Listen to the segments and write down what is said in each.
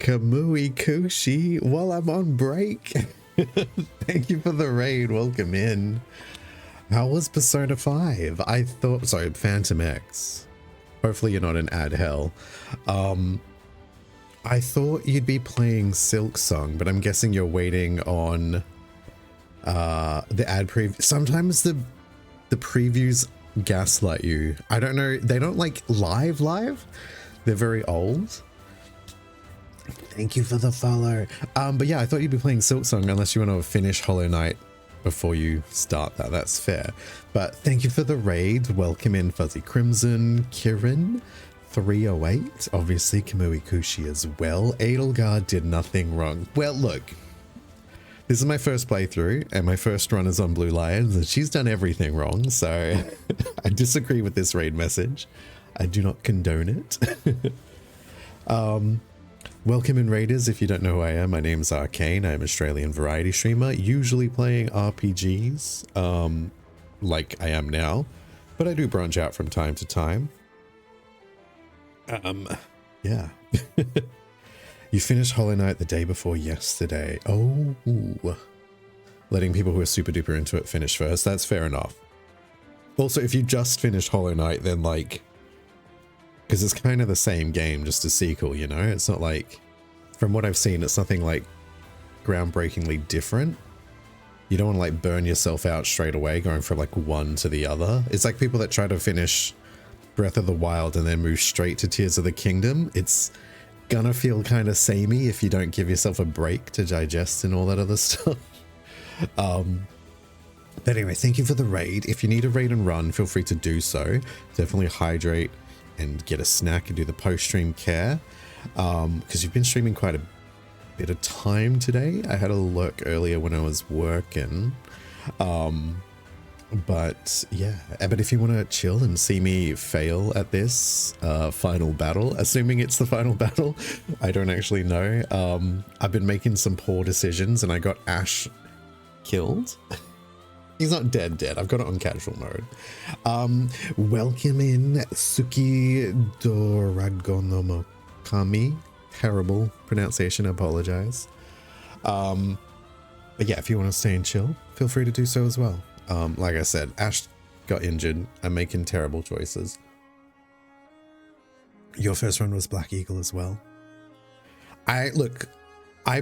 Kamui Kushi while I'm on break. Thank you for the raid. Welcome in. How was Persona 5? I thought, sorry, Phantom X. Hopefully you're not in ad hell. I thought you'd be playing Silk Song, but I'm guessing you're waiting on the ad preview. Sometimes the previews gaslight you. I don't know. They don't like live. They're very old. Thank you for the follow. But yeah, I thought you'd be playing Silk Song unless you want to finish Hollow Knight before you start that. That's fair. But thank you for the raid. Welcome in Fuzzy Crimson, Kirin, 308, obviously Kamui Kushi as well. Edelgard did nothing wrong. Well, look, this is my first playthrough and my first run is on Blue Lions and she's done everything wrong. So I disagree with this raid message. I do not condone it. Welcome in raiders. If you don't know who I am, my name's Arcane. I'm an Australian variety streamer, usually playing RPGs, like I am now, but I do branch out from time to time. Yeah. You finished Hollow Knight the day before yesterday. Oh, letting people who are super duper into it finish first. That's fair enough. Also, if you just finished Hollow Knight, then like, because it's kind of the same game, just a sequel, you know? It's not like, from what I've seen, it's nothing like groundbreakingly different. You don't want to like burn yourself out straight away going from like one to the other. It's like people that try to finish Breath of the Wild and then move straight to Tears of the Kingdom. It's gonna feel kind of samey if you don't give yourself a break to digest and all that other stuff. But anyway, thank you for the raid. If you need a raid and run, feel free to do so. Definitely hydrate and get a snack and do the post-stream care, because you've been streaming quite a bit of time today. I had a look earlier when I was working, but yeah. But if you want to chill and see me fail at this final battle, assuming it's the final battle, I don't actually know. I've been making some poor decisions and I got Ash killed. He's not dead. I've got it on casual mode. Welcome in Suki Doragonomokami. Terrible pronunciation, I apologize. But yeah, if you want to stay and chill, feel free to do so as well. Like I said, Ash got injured. I'm making terrible choices. Your first run was Black Eagle as well. I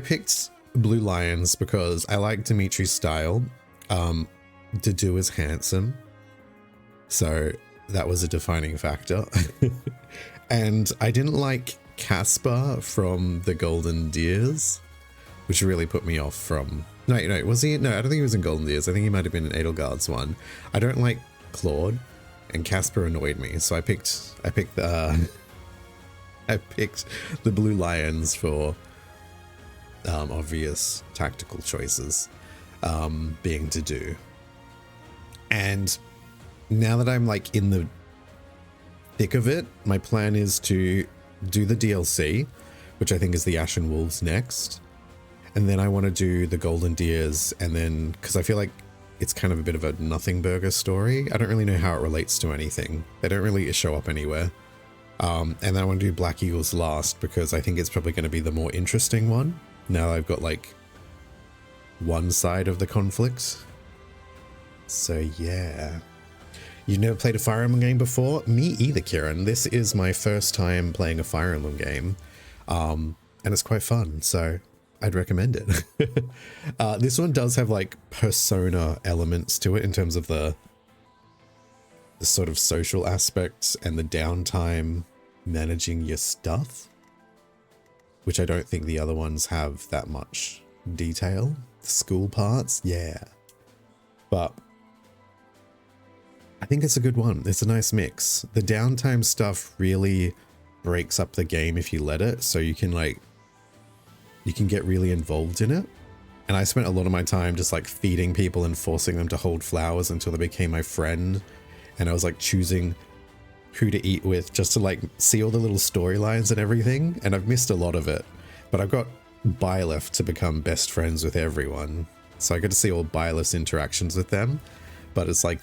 picked Blue Lions because I like Dimitri's style. Dedue is handsome, so that was a defining factor. And I didn't like Caspar from the Golden Deers, which really put me off from... No, was he? No, I don't think he was in Golden Deers. I think he might have been in Edelgard's one. I don't like Claude, and Caspar annoyed me, so I picked the Blue Lions for obvious tactical choices, being Dedue. And now that I'm like in the thick of it, my plan is to do the DLC, which I think is the Ashen Wolves next. And then I want to do the Golden Deers, and then, because I feel like it's kind of a bit of a nothing burger story. I don't really know how it relates to anything. They don't really show up anywhere. And then I want to do Black Eagles last, because I think it's probably going to be the more interesting one. Now I've got like one side of the conflict. So yeah. You've never played a Fire Emblem game before? Me either, Kieran. This is my first time playing a Fire Emblem game. And it's quite fun, so I'd recommend it. This one does have like Persona elements to it in terms of the sort of social aspects and the downtime managing your stuff, which I don't think the other ones have that much detail. The school parts, yeah. But I think it's a good one. It's a nice mix. The downtime stuff really breaks up the game if you let it, so you can get really involved in it. And I spent a lot of my time just like feeding people and forcing them to hold flowers until they became my friend. And I was like choosing who to eat with just to like see all the little storylines and everything. And I've missed a lot of it, but I've got Byleth to become best friends with everyone. So I get to see all Byleth's interactions with them. But it's like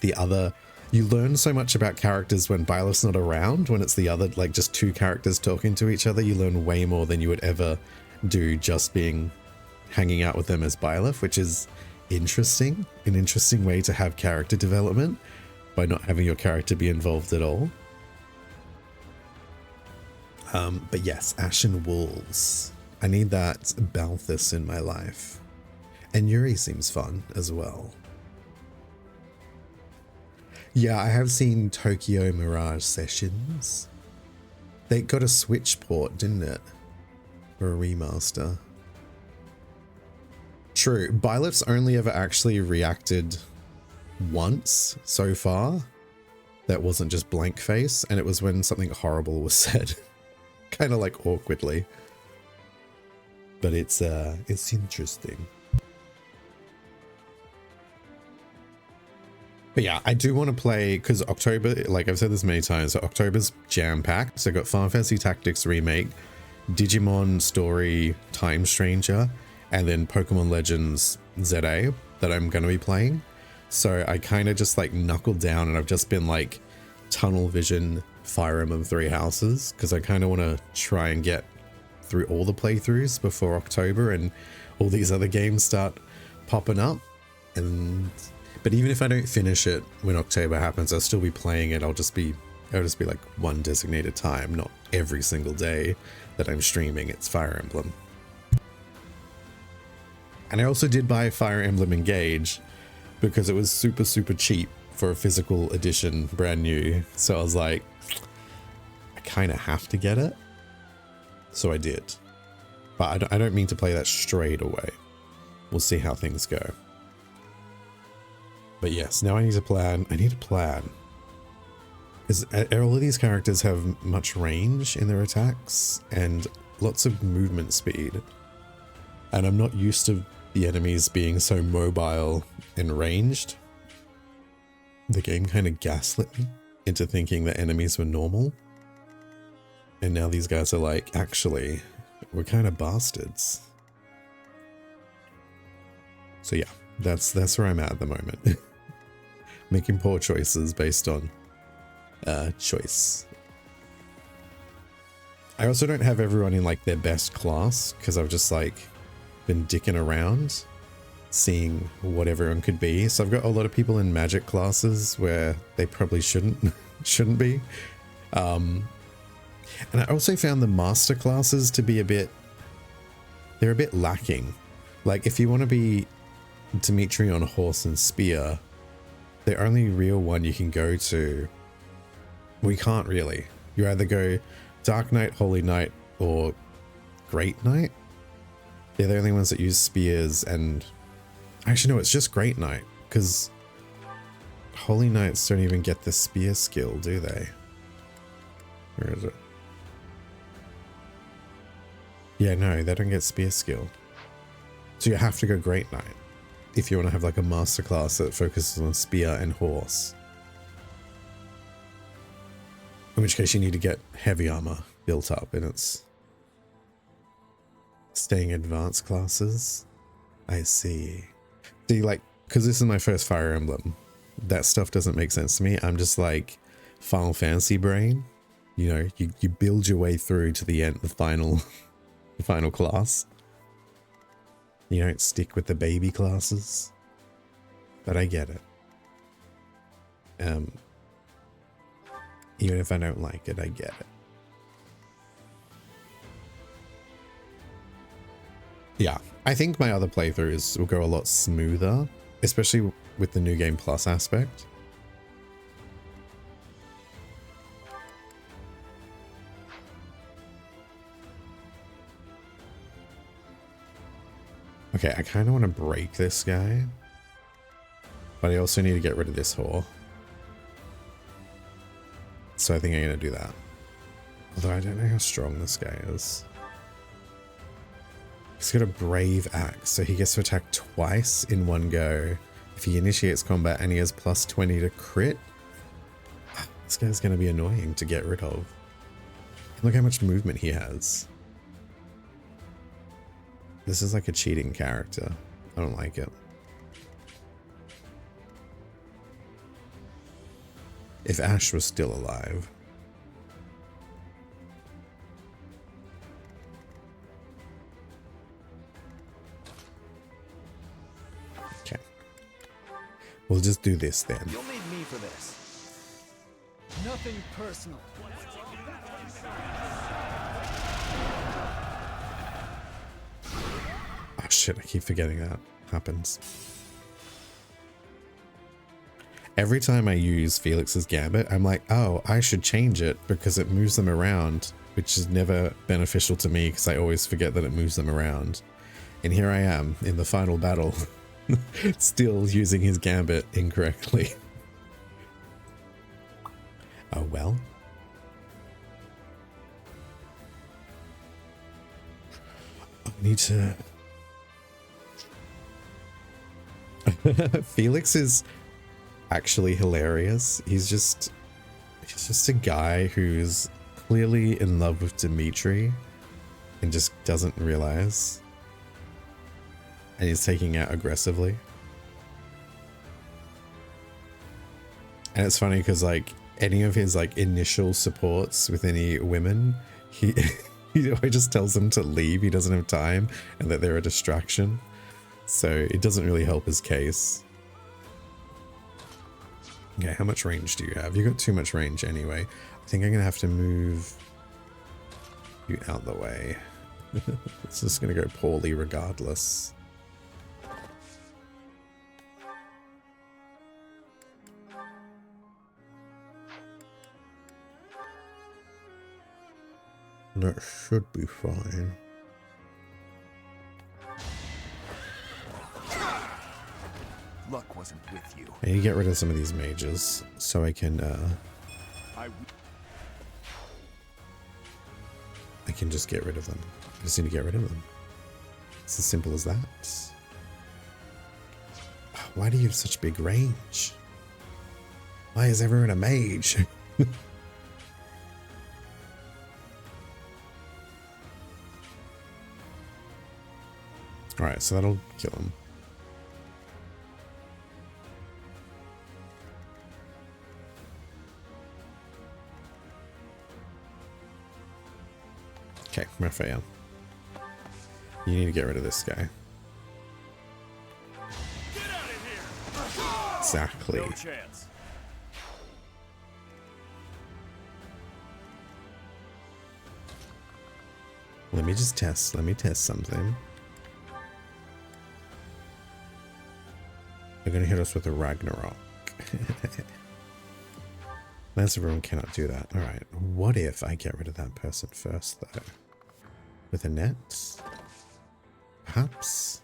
you learn so much about characters when Byleth's not around. When it's the other, like just two characters talking to each other, you learn way more than you would ever do just being hanging out with them as Byleth, which is interesting, an interesting way to have character development by not having your character be involved at all. But yes, Ashen Wolves. I need that Balthus in my life. And Yuri seems fun as well. Yeah, I have seen Tokyo Mirage Sessions. They got a Switch port, didn't it? Or a remaster. True. Byleth's only ever actually reacted once so far. That wasn't just blank face, and it was when something horrible was said. Kind of like awkwardly. But it's interesting. But yeah, I do want to play, because October, like I've said this many times, so October's jam-packed. So I got Final Fantasy Tactics Remake, Digimon Story Time Stranger, and then Pokemon Legends ZA that I'm going to be playing. So I kind of just like knuckled down, and I've just been like tunnel vision Fire Emblem Three Houses, because I kind of want to try and get through all the playthroughs before October and all these other games start popping up. But even if I don't finish it when October happens, I'll still be playing it. It'll just be like one designated time, not every single day that I'm streaming. It's Fire Emblem. And I also did buy Fire Emblem Engage because it was super, super cheap for a physical edition, brand new. So I was like, I kind of have to get it. So I did. But I don't mean to play that straight away. We'll see how things go. But yes, now I need to plan. I need a plan. Because all of these characters have much range in their attacks and lots of movement speed. And I'm not used to the enemies being so mobile and ranged. The game kind of gaslit me into thinking that enemies were normal. And now these guys are like, actually, we're kind of bastards. So yeah, that's where I'm at the moment. Making poor choices based on choice. I also don't have everyone in like their best class because I've just like been dicking around seeing what everyone could be. So I've got a lot of people in magic classes where they probably shouldn't be. And I also found the master classes to be they're a bit lacking. Like if you want to be Dimitri on horse and spear, the only real one you can go to, we can't really. You either go Dark Knight, Holy Knight, or Great Knight. They're the only ones that use spears, and actually no, it's just Great Knight, because Holy Knights don't even get the spear skill, do they? Where is it? Yeah, no, they don't get spear skill. So you have to go Great Knight if you want to have like a master class that focuses on spear and horse. In which case you need to get heavy armor built up, and it's staying advanced classes. I see. See, like, because this is my first Fire Emblem, that stuff doesn't make sense to me. I'm just like Final Fantasy brain. You know, you build your way through to the end, the final class. You don't stick with the baby classes. But I get it. Even if I don't like it, I get it. Yeah, I think my other playthroughs will go a lot smoother, especially with the New Game Plus aspect. Okay, I kind of want to break this guy, but I also need to get rid of this whore. So I think I'm going to do that. Although I don't know how strong this guy is. He's got a brave axe, so he gets to attack twice in one go if he initiates combat, and he has plus 20 to crit. This guy's going to be annoying to get rid of. Look how much movement he has. This is like a cheating character. I don't like it. If Ash was still alive. We'll just do this then. You'll need me for this. Nothing personal. Oh shit, I keep forgetting that happens. Every time I use Felix's Gambit, I'm like, oh, I should change it because it moves them around, which is never beneficial to me because I always forget that it moves them around. And here I am in the final battle, still using his Gambit incorrectly. Oh well. I need to... Felix is actually hilarious. He's just a guy who's clearly in love with Dimitri and just doesn't realize. And he's taking out aggressively. And it's funny because like any of his like initial supports with any women, he always just tells them to leave. He doesn't have time and that they're a distraction. So it doesn't really help his case. Okay, how much range do you have? You got too much range anyway. I think I'm gonna have to move you out the way. It's just gonna go poorly regardless. That should be fine. Luck wasn't with you. I need to get rid of some of these mages so I can I can just get rid of them. I just need to get rid of them. It's as simple as that. Why do you have such big range? Why is everyone a mage? Alright, so that'll kill him. Okay, Raphael. You need to get rid of this guy. Get out of here. Exactly. No chance. Let me test something. They're gonna hit us with a Ragnarok. Lance of Ruin cannot do that. Alright, what if I get rid of that person first though? With a net? Perhaps?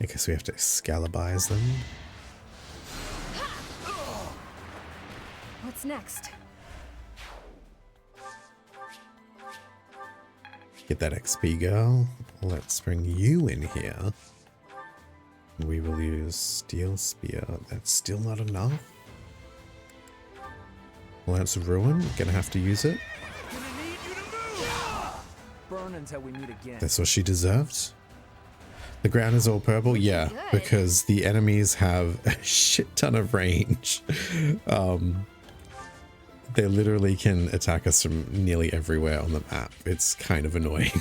I guess we have to Excalibize them. What's next? Get that XP, girl. Let's bring you in here. We will use Steel Spear. That's still not enough. Lance of Ruin. Gonna have to use it. Gonna need you to move. Burn until we meet again. That's what she deserved. The ground is all purple. Yeah, because the enemies have a shit ton of range. They literally can attack us from nearly everywhere on the map. It's kind of annoying.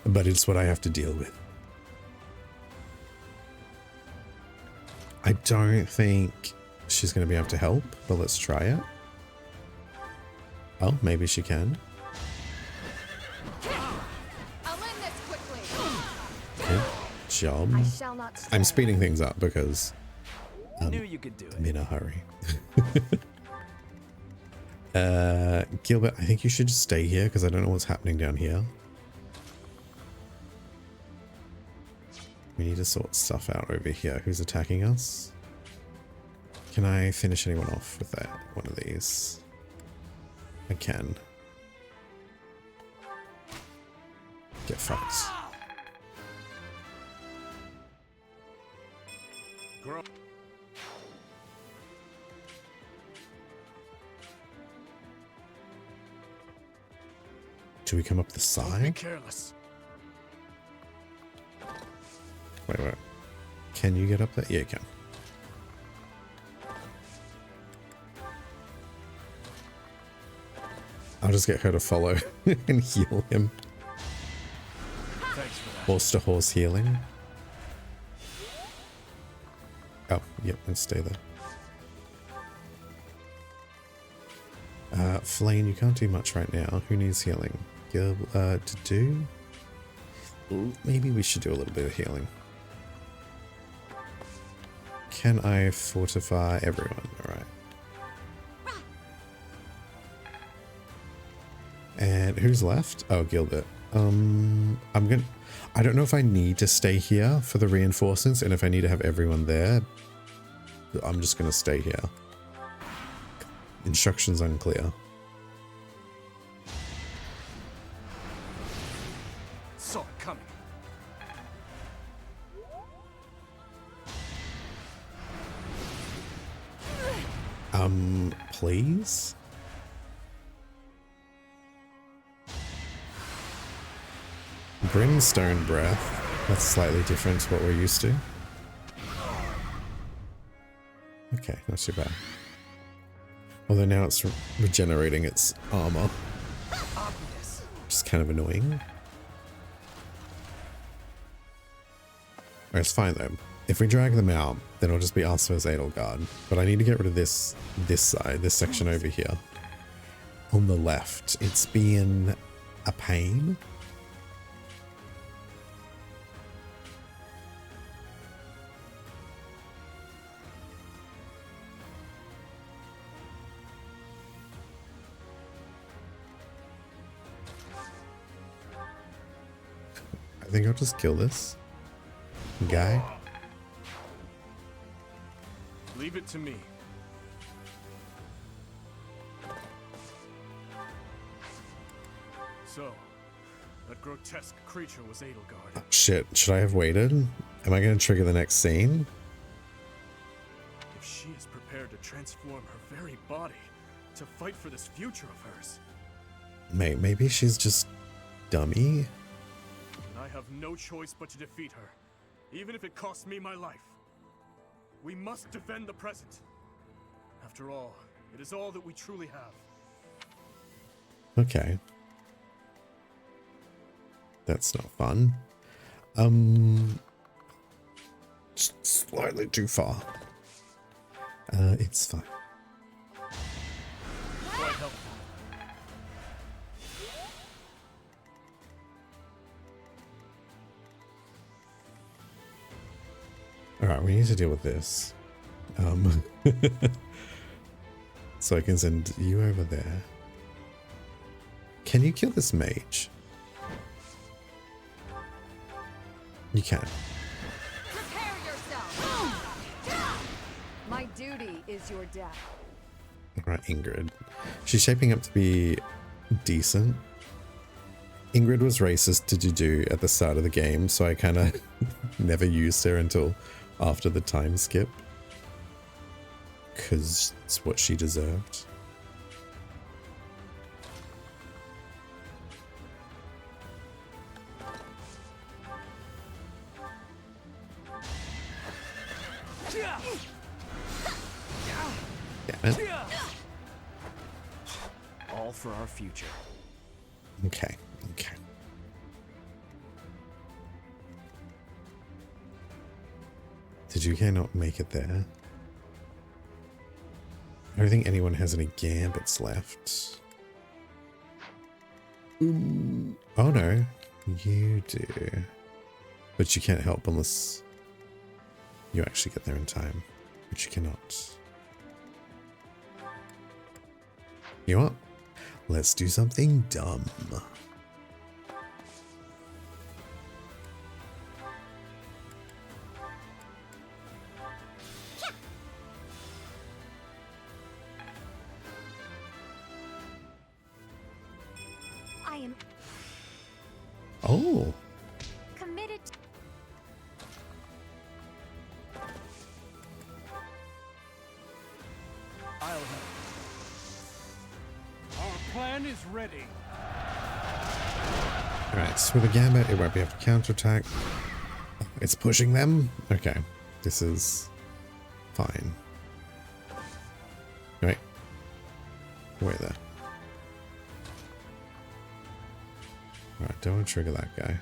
But it's what I have to deal with. I don't think she's going to be able to help, but let's try it. Oh, maybe she can. I'll end this quickly. Good job. I shall not stay. I'm speeding things up because Knew you could do I'm it. in a hurry. Gilbert, I think you should just stay here because I don't know what's happening down here. We need to sort stuff out over here. Who's attacking us? Can I finish anyone off with that? One of these? I can. Get fucked. Do we come up the Be side? careless. Wait. Can you get up there? Yeah, you can. I'll just get her to follow and heal him. Horse to horse healing. Oh, yep, let's stay there. Flane, you can't do much right now. Who needs healing? Gil, to do? Ooh, maybe we should do a little bit of healing. Can I fortify everyone? Alright. And who's left? Oh, Gilbert. I don't know if I need to stay here for the reinforcements and if I need to have everyone there. I'm just gonna stay here. Instructions unclear. Saw it coming. Please? Brimstone breath. That's slightly different to what we're used to. Okay, not too bad. Although now it's regenerating its armor. Obvious. Which is kind of annoying. It's fine though. If we drag them out, then it'll just be us versus Edelgard. But I need to get rid of this side, this section over here. On the left. It's been a pain. I think I'll just kill this guy. Leave it to me. So, that grotesque creature was Edelgard. Oh, shit, should I have waited? Am I going to trigger the next scene? If she is prepared to transform her very body to fight for this future of hers, Maybe she's just dummy. then I have no choice but to defeat her, even if it costs me my life. We must defend the present. After all, it is all that we truly have. Okay. That's not fun. Just slightly too far. It's fine. Quite helpful. Alright, we need to deal with this. So I can send you over there. Can you kill this mage? You can. Prepare yourself. My duty is your death. Alright, Ingrid. She's shaping up to be decent. Ingrid was racist to do at the start of the game, so I kind of never used her until after the time skip. Because it's what she deserved. Damn it. All for our future. Okay, okay. Did you not make it there? I don't think anyone has any gambits left. Oh no, you do. But you can't help unless you actually get there in time, which you cannot. You know what? Let's do something dumb. I am Oh, committed. I'll help. Our plan is ready. alright, so with a gambit, it won't be able to counterattack. It's pushing them? Okay, this is fine. Right. Wait there. Alright, don't want to trigger that guy.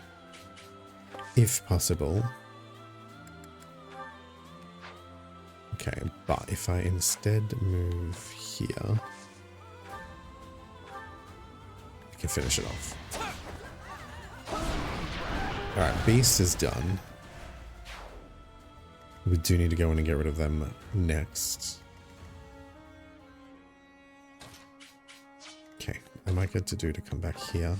if possible. Okay, but if I instead move here, I can finish it off. Alright, Beast is done. We do need to go in and get rid of them next. Okay, I might get to do to come back here.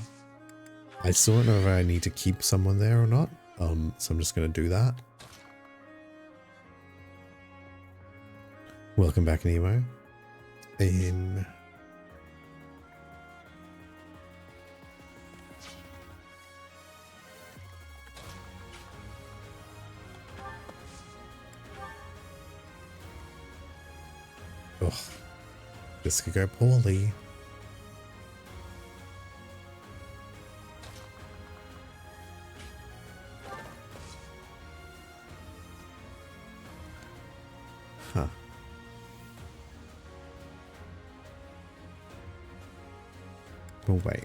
I still don't know if I need to keep someone there or not, so I'm just going to do that. Welcome back, Nemo. Ugh, this could go poorly. Huh. Oh wait.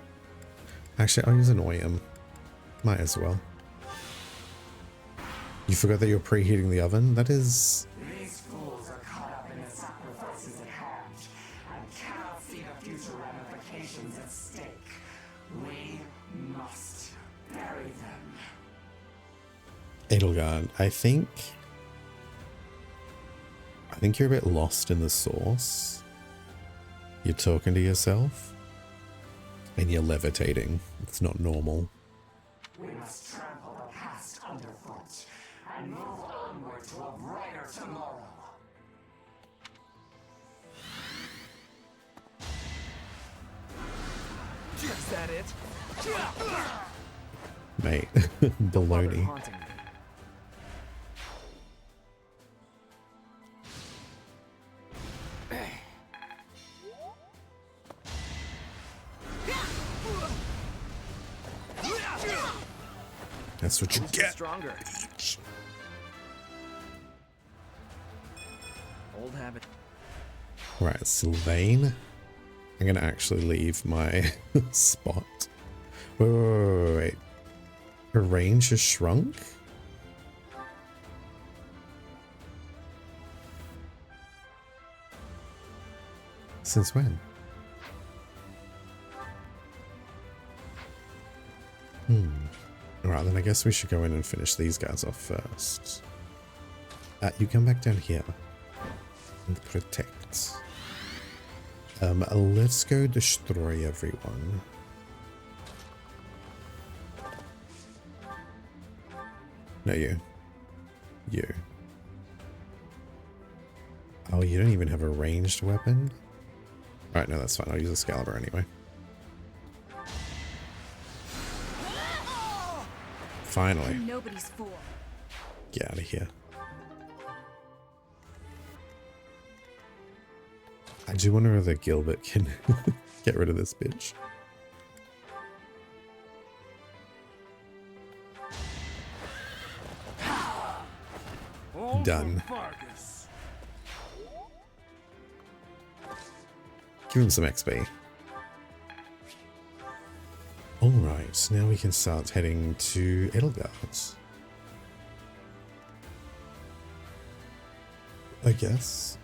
Actually, I'll use an OEM. Might as well. You forgot that you're preheating the oven? That is... These fools are caught up in the sacrifices at hand and cannot see the future ramifications at stake. We must bury them. Edelgard, I think you're a bit lost in the source. You're talking to yourself and you're levitating. It's not normal. We must trample the past underfoot and move onward to a brighter tomorrow. Is that it? Mate, baloney. That's what you get. Stronger. Old habit. Right, Sylvain. I'm gonna actually leave my spot. Wait. Her range has shrunk? Since when? Alright, then I guess we should go in and finish these guys off first. You come back down here and protect. Let's go destroy everyone. No, you. You. Oh, you don't even have a ranged weapon? Alright, no, that's fine. I'll use Excalibur anyway. Finally. Nobody's fool. Get out of here. I do wonder whether Gilbert can get rid of this bitch. Done. Give him some XP. Alright, so now we can start heading to Edelgard. I guess.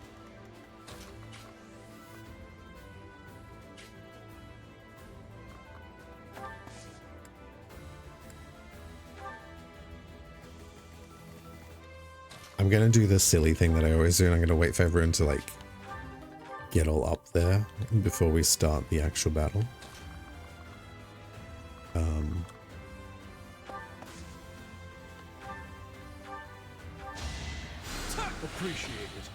I'm gonna do the silly thing that I always do, and I'm gonna wait for everyone to like get all up there before we start the actual battle. Appreciate it.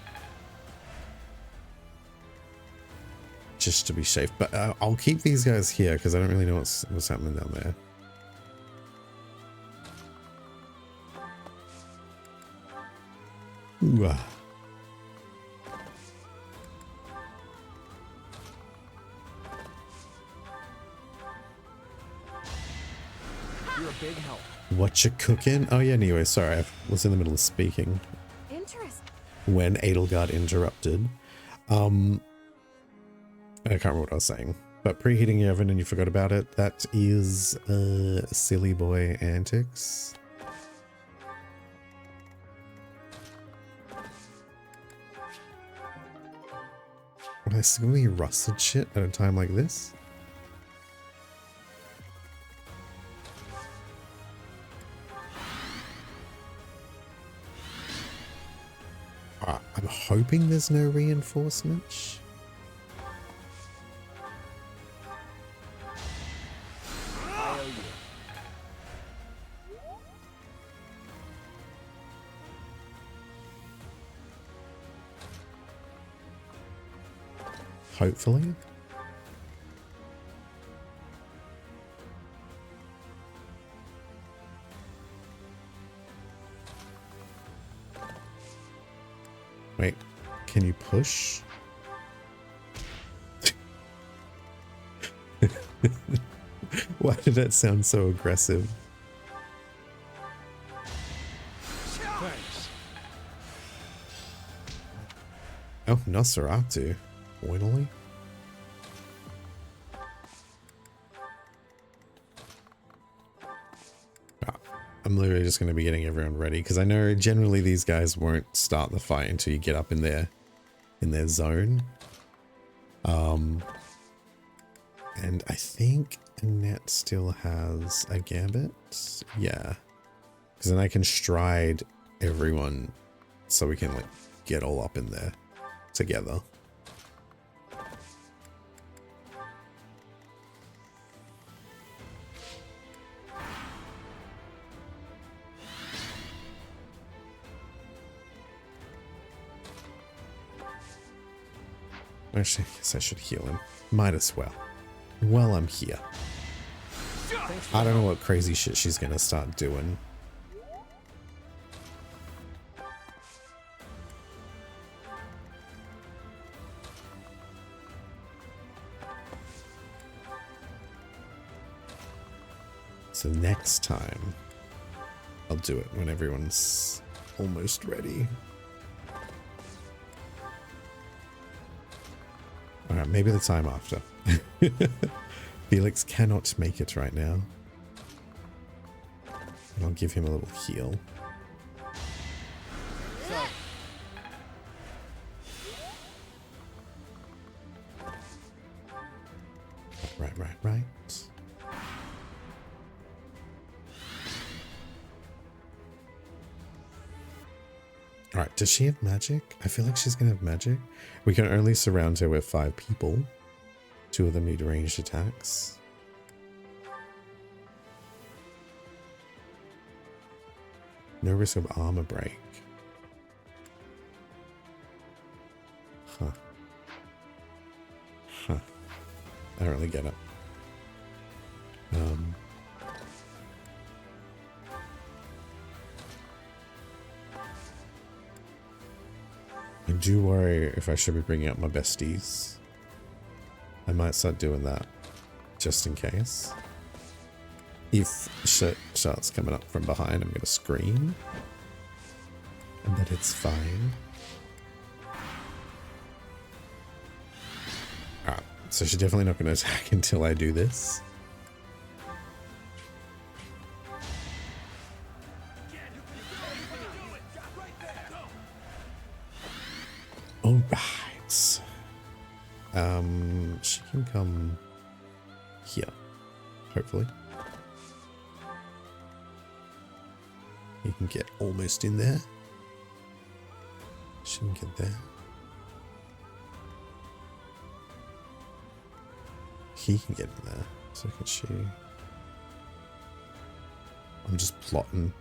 Just to be safe, but I'll keep these guys here because I don't really know what's happening down there. Ooh, You're a big help. What you cooking? Oh yeah, anyway, sorry, I was in the middle of speaking Interesting. when Edelgard interrupted. I can't remember what I was saying, but preheating your oven and you forgot about it, that is silly boy antics. I still need rusted shit at a time like this? I'm hoping there's no reinforcements. Hopefully. Wait, can you push? Why did that sound so aggressive? Thanks. Oh, Nosferatu. Finally. I'm literally just going to be getting everyone ready because I know generally these guys won't start the fight until you get up in their zone. And I think Annette still has a gambit. Yeah. Because then I can stride everyone so we can like get all up in there together. Actually, I guess I should heal him. Might as well. While I'm here. I don't know what crazy shit she's gonna start doing. So next time, I'll do it when everyone's almost ready. Alright, maybe the time after. Felix cannot make it right now. And I'll give him a little heal. Right. Alright, does she have magic? I feel like she's gonna have magic. We can only surround her with 5 people. 2 of them need ranged attacks. No risk of armor break. Huh. I don't really get it. I do worry if I should be bringing up my besties. I might start doing that just in case. If shit starts coming up from behind, I'm gonna scream. And that it's fine. Alright, so she's definitely not gonna attack until I do this. Alright. She can come here, hopefully. You can get almost in there. She can get there. He can get in there. So can she. I'm just plotting.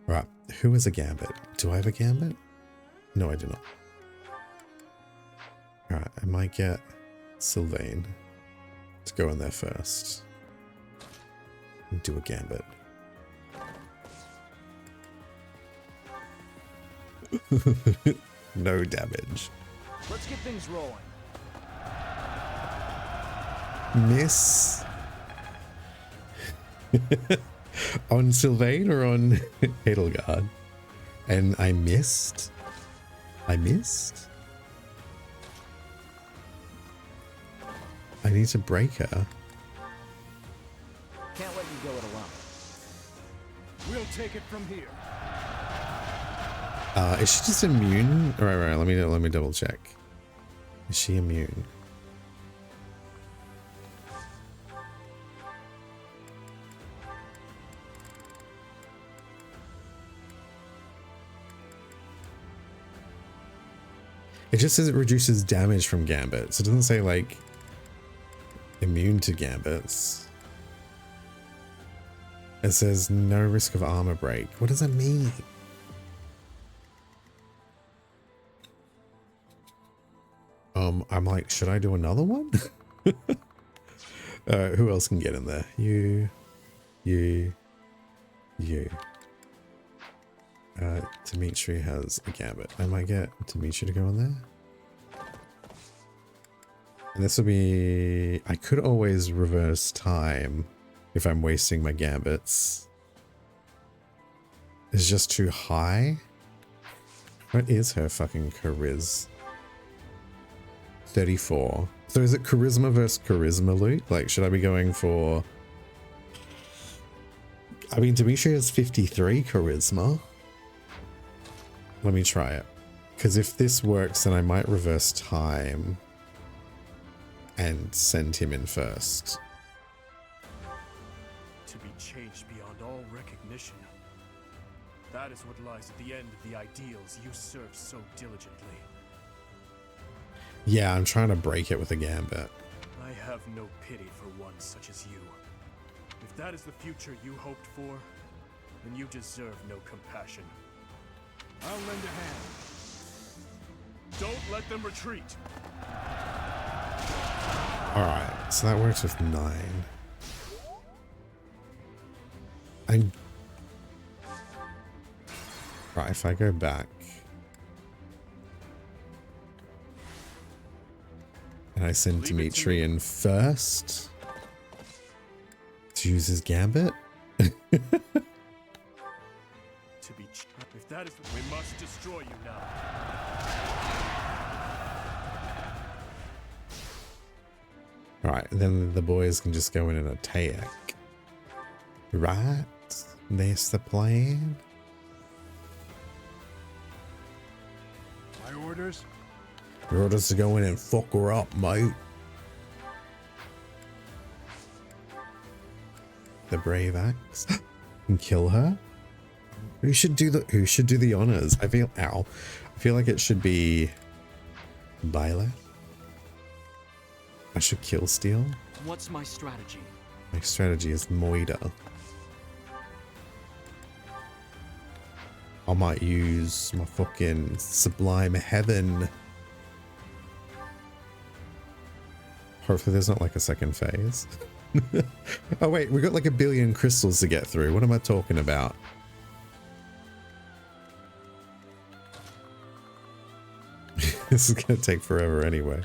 Right, who is a gambit? Do I have a gambit? No, I do not. Alright, I might get Sylvain to go in there first. And do a gambit. No damage. Let's get things rolling. Miss. On Sylvain or on Edelgard? And I missed. I need to break her. Can't let you go it alone. We'll take it from here. Is she just immune? Right. Let me double check. Is she immune? It just says it reduces damage from gambits. It doesn't say like immune to gambits. It says no risk of armor break. What does that mean? I'm like, should I do another one? Who else can get in there? You. Dimitri has a gambit. I might get Dimitri to go in there. And this will be... I could always reverse time if I'm wasting my gambits. It's just too high. What is her fucking charisma? 34. So is it charisma versus charisma loot? Like, should I be going for... I mean, Dimitri has 53 charisma. Let me try it. Because if this works, then I might reverse time and send him in first. To be changed beyond all recognition. That is what lies at the end of the ideals you served so diligently. Yeah, I'm trying to break it with a gambit. I have no pity for one such as you. If that is the future you hoped for, then you deserve no compassion. I'll lend a hand. Don't let them retreat. Alright, so that works with 9. Right, if I go back and I send Dimitri in first to use his gambit. If that is, we must destroy you now. Alright, then the boys can just go in and attack. Right? That's the plan. My orders? Your orders to go in and fuck her up, mate. The brave axe. And kill her? Who should do the honors? I feel like it should be Violet. I should kill Steel. What's my strategy? My strategy is Moida. I might use my fucking Sublime Heaven. Hopefully there's not like a second phase. Oh wait, we got like 1 billion crystals to get through. What am I talking about? This is gonna take forever anyway.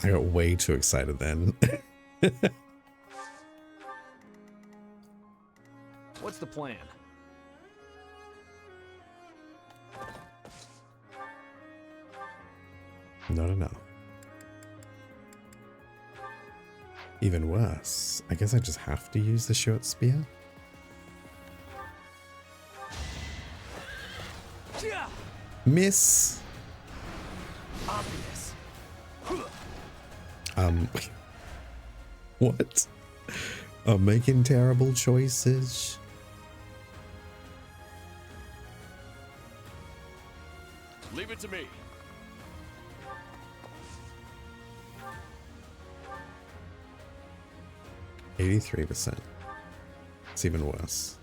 I got way too excited then. What's the plan? No. Even worse. I guess I just have to use the short spear. Miss. Obvious. What? I'm making terrible choices. Leave it to me. %83%. It's even worse.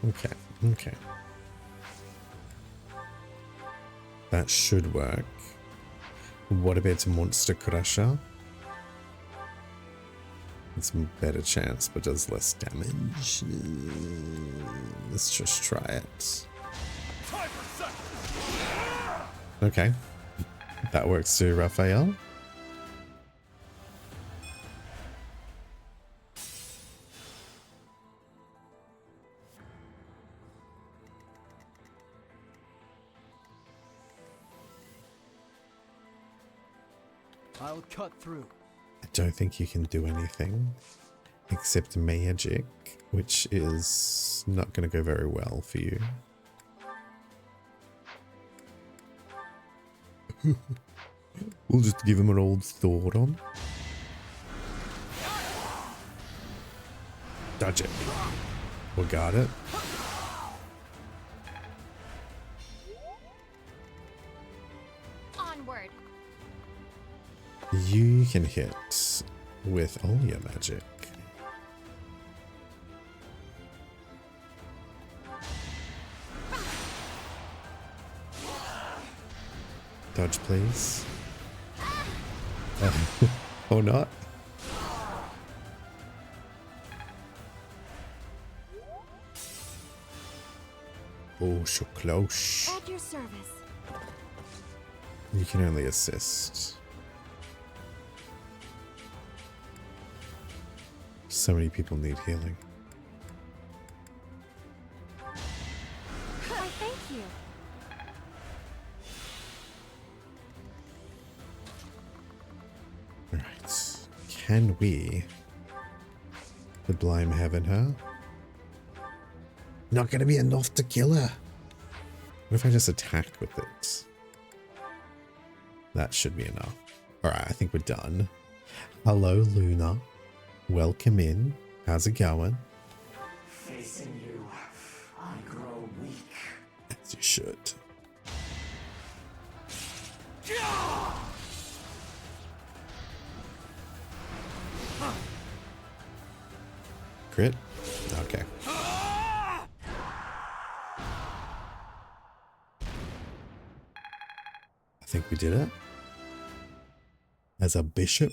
Okay. That should work. What about Monster Crusher? It's a better chance, but does less damage. Let's just try it. Okay. That works too, Raphael. I'll cut through. I don't think you can do anything except magic, which is not going to go very well for you. We'll just give him an old sword on. Dodge it. We got it. Onward. You can hit with all your magic. Dodge, please. Or not. Oh, so close. At your service. You can only assist. So many people need healing. Why, thank you. Alright. Can we sublime heaven her? Not gonna be enough to kill her. What if I just attack with it? That should be enough. Alright, I think we're done. Hello, Luna. Welcome in. How's it going? Facing you, I grow weak. As you should. Crit? Okay. I think we did it. As a bishop.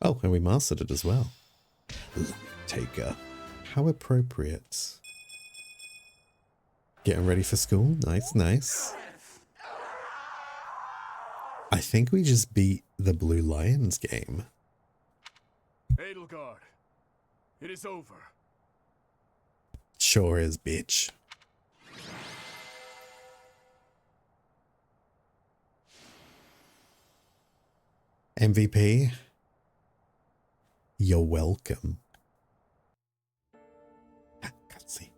Oh, and we mastered it as well. Taker. How appropriate. Getting ready for school. Nice, nice. I think we just beat the Blue Lions game. Edelgard, it is over. Sure is, bitch. MVP, you're welcome. Can't see.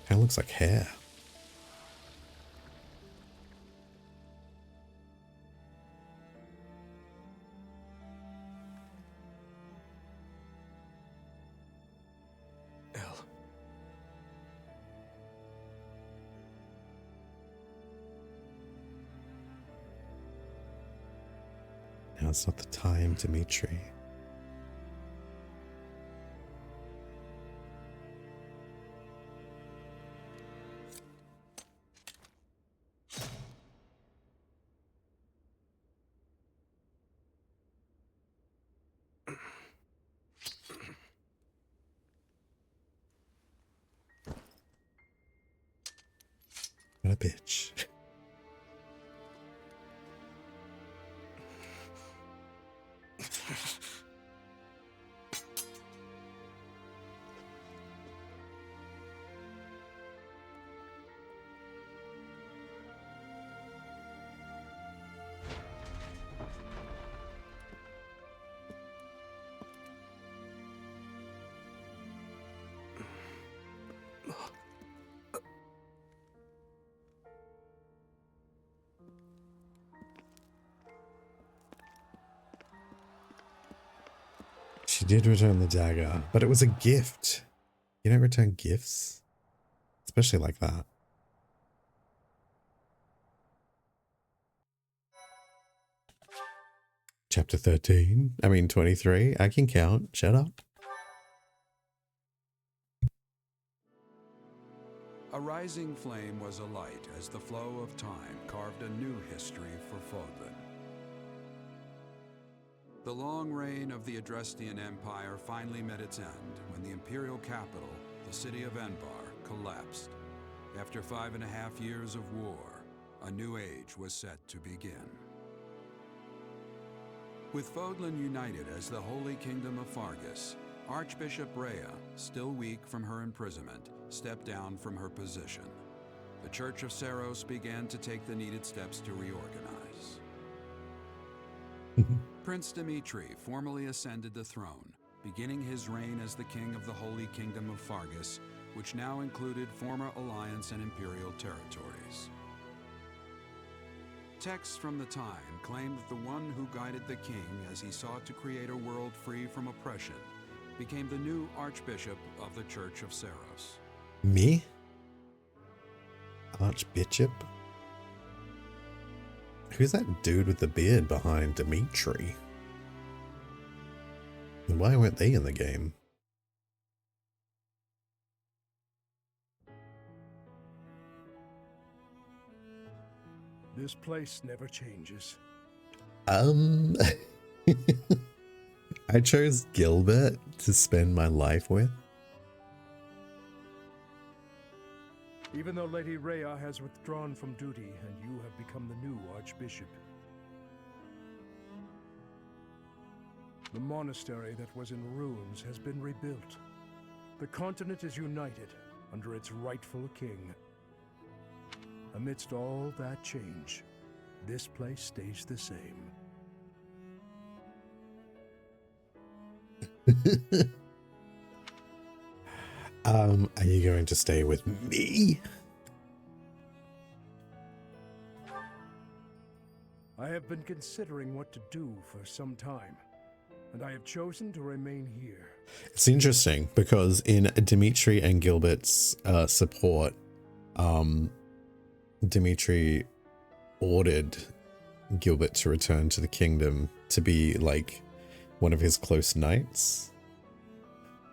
That looks like hair. Now it's not the time, Dimitri. What a bitch. She did return the dagger, but it was a gift. You don't return gifts, especially like that. Chapter 13. I mean 23. I can count. Shut up. A rising flame was alight as the flow of time carved a new history for Fodlan. The long reign of the Adrestian Empire finally met its end when the imperial capital, the city of Enbar, collapsed. After 5.5 years of war, a new age was set to begin. With Fodlan united as the Holy Kingdom of Fargus, Archbishop Rhea, still weak from her imprisonment, stepped down from her position. The Church of Seros began to take the needed steps to reorganize. Prince Dimitri formally ascended the throne, beginning his reign as the king of the Holy Kingdom of Fargus, which now included former Alliance and Imperial territories. Texts from the time claim that the one who guided the king as he sought to create a world free from oppression became the new Archbishop of the Church of Seros. Me? Archbishop? Who's that dude with the beard behind Dimitri? And why weren't they in the game? This place never changes. I chose Gilbert to spend my life with. Even though Lady Rhea has withdrawn from duty and you have become the new Archbishop. The monastery that was in ruins has been rebuilt. The continent is united under its rightful king. Amidst all that change, this place stays the same. Are you going to stay with me? I have been considering what to do for some time, and I have chosen to remain here. It's interesting because in Dimitri and Gilbert's support, Dimitri ordered Gilbert to return to the kingdom to be like one of his close knights.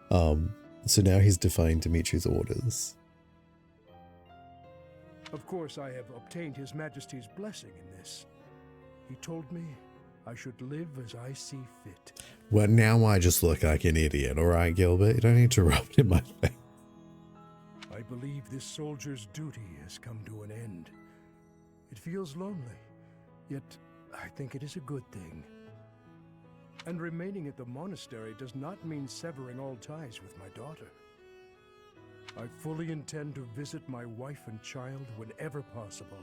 So now he's defying Dimitri's orders. Of course, I have obtained His Majesty's blessing in this. He told me I should live as I see fit. Well, now I just look like an idiot, alright, Gilbert? You don't need to rub it in my face. I believe this soldier's duty has come to an end. It feels lonely, yet I think it is a good thing. And remaining at the monastery does not mean severing all ties with my daughter. I fully intend to visit my wife and child whenever possible.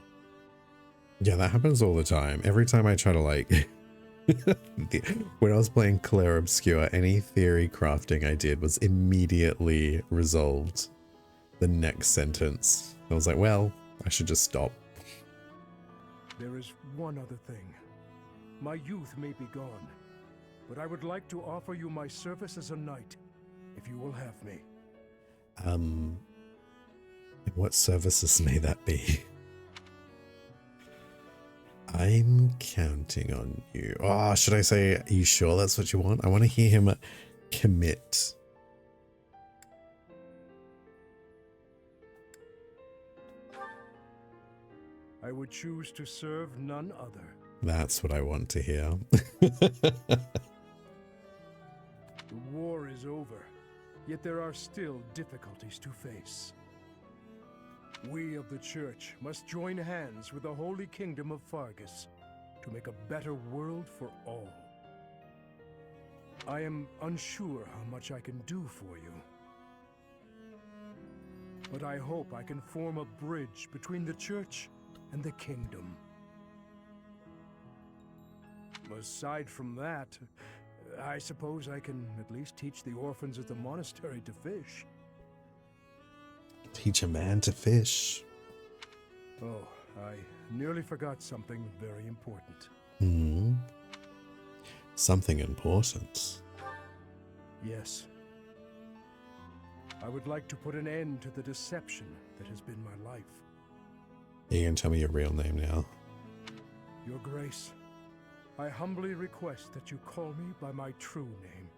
Yeah, that happens all the time. Every time I try to like... when I was playing Claire Obscure, any theory crafting I did was immediately resolved. The next sentence. I was like, well, I should just stop. There is one other thing. My youth may be gone, but I would like to offer you my service as a knight, if you will have me. What services may that be? I'm counting on you. Oh, should I say, are you sure that's what you want? I want to hear him commit. I would choose to serve none other. That's what I want to hear. The war is over, yet there are still difficulties to face. We of the Church must join hands with the Holy Kingdom of Fargus to make a better world for all. I am unsure how much I can do for you, but I hope I can form a bridge between the Church and the Kingdom. Aside from that, I suppose I can at least teach the orphans at the monastery to fish. Teach a man to fish. Oh, I nearly forgot something very important. Hmm. Something important. Yes. I would like to put an end to the deception that has been my life. You can tell me your real name now. Your Grace, I humbly request that you call me by my true name.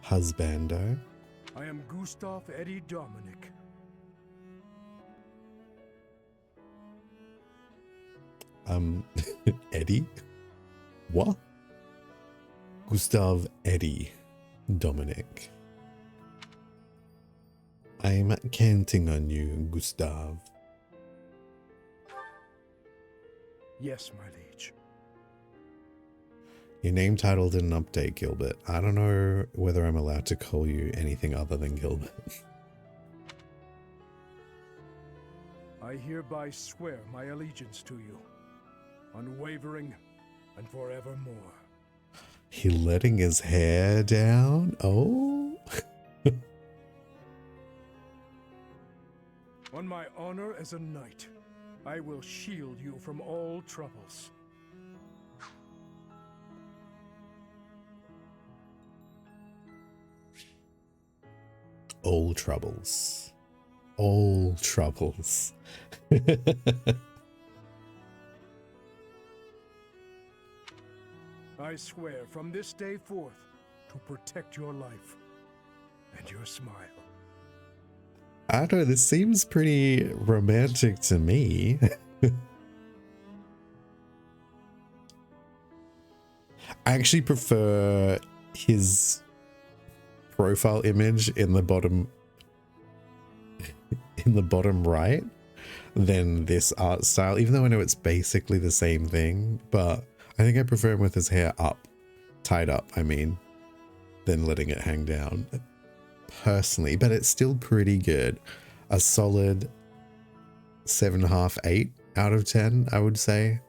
Husbando. I am Gustav Eddie Dominic. Eddie? What? Gustav Eddie Dominic. I'm counting on you, Gustav. Yes, my liege. Your name title didn't update, Gilbert. I don't know whether I'm allowed to call you anything other than Gilbert. I hereby swear my allegiance to you, unwavering and forevermore. He letting his hair down? Oh. On my honor as a knight, I will shield you from all troubles. All troubles. All troubles. I swear from this day forth to protect your life and your smile. I don't know, this seems pretty romantic to me. I actually prefer his profile image in the bottom right than this art style, even though I know it's basically the same thing, but I think I prefer him with his hair up, tied up, I mean, than letting it hang down. Personally, but it's still pretty good. A solid 7.5, 8 out of 10, I would say.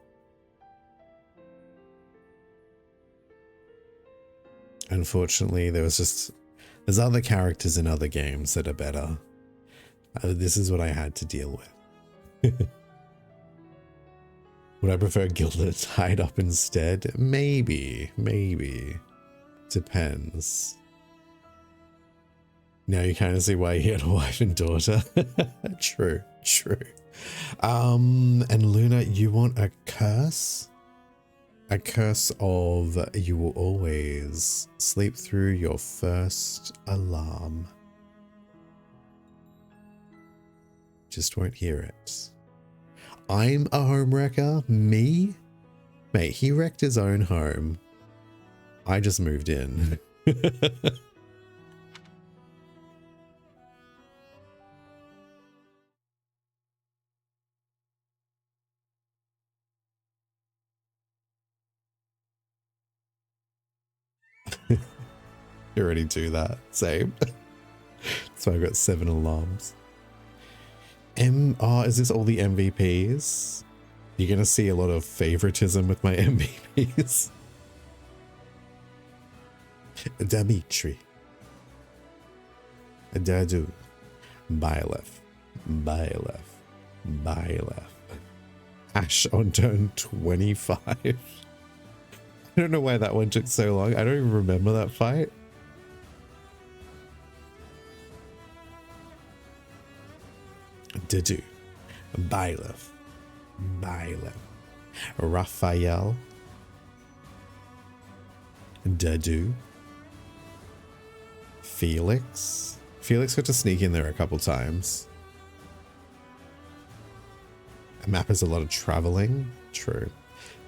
Unfortunately, there's other characters in other games that are better. This is what I had to deal with. Would I prefer Gilda tied up instead? Maybe. Depends. Now you kind of see why he had a wife and daughter. True. And Luna, you want a curse? A curse of you will always sleep through your first alarm. Just won't hear it. I'm a home wrecker? Me? Mate, he wrecked his own home. I just moved in. You already do that. Same. So I've got 7 alarms. Is this all the MVPs? You're going to see a lot of favoritism with my MVPs. Dimitri. Dadu. Byleth. Ash on turn 25. I don't know why that one took so long. I don't even remember that fight. Dadu. Byleth. Raphael. Dadu. Felix. Felix got to sneak in there a couple times. A map is a lot of traveling. True.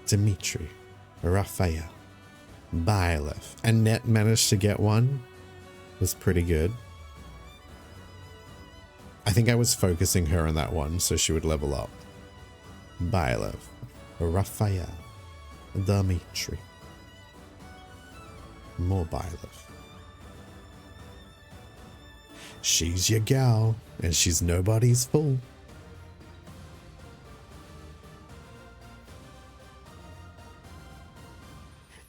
Dimitri. Raphael. Byleth. Annette managed to get one. Was pretty good. I think I was focusing her on that one so she would level up. Byleth. Raphael. Dimitri. More Byleth. She's your gal, and she's nobody's fool.